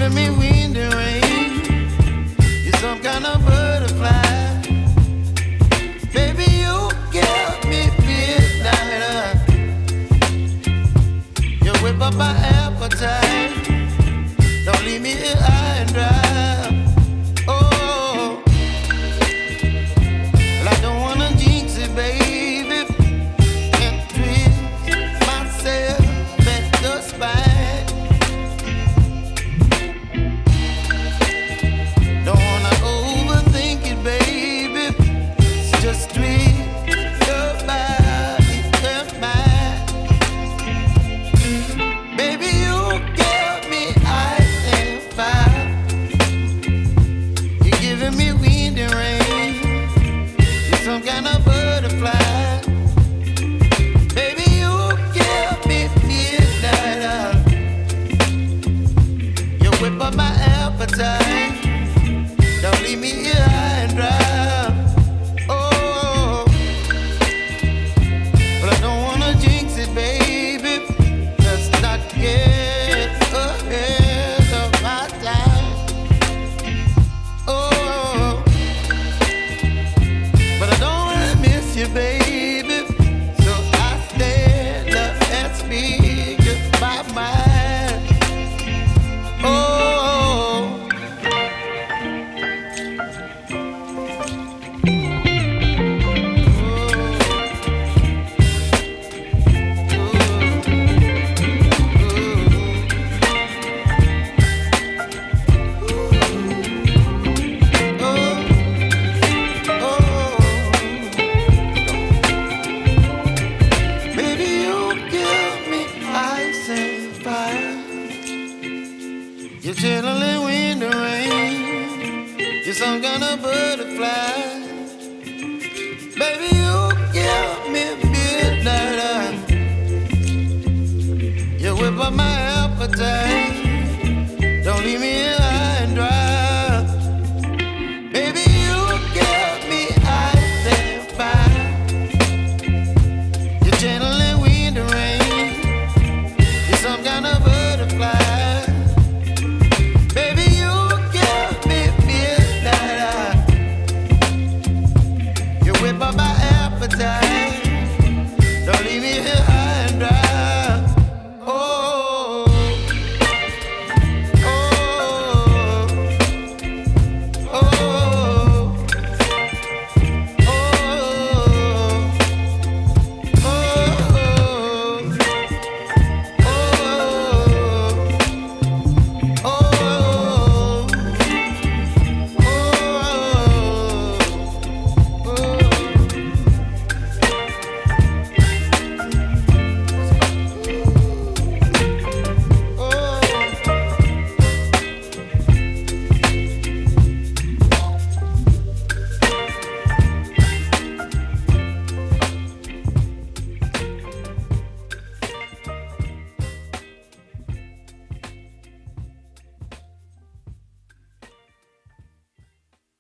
giving me wind and rain. You're some kind of butterfly. Baby, you give me midnight. You whip up my appetite. Don't leave me here high and dry. Oh, well, I don't wanna jinx it, baby, and twist myself at the spine. Don't wanna overthink it, baby. It's just twist your body and mine. Baby, you give me ice and fire. You're giving me wind and rain. You're some kind of butterfly. Baby, you give me midnight. You whip up my appetite. Don't leave me here high and dry. Oh, but I don't wanna jinx it, baby. Let's not get ahead of my time. Oh, but I don't wanna miss you, baby. So I stand up and speak my mind. Oh. Baby, you give me ice and fire. You're chilling wind and rain. You're some kind of butterfly. Baby, you give me midnight. You whip up my appetite.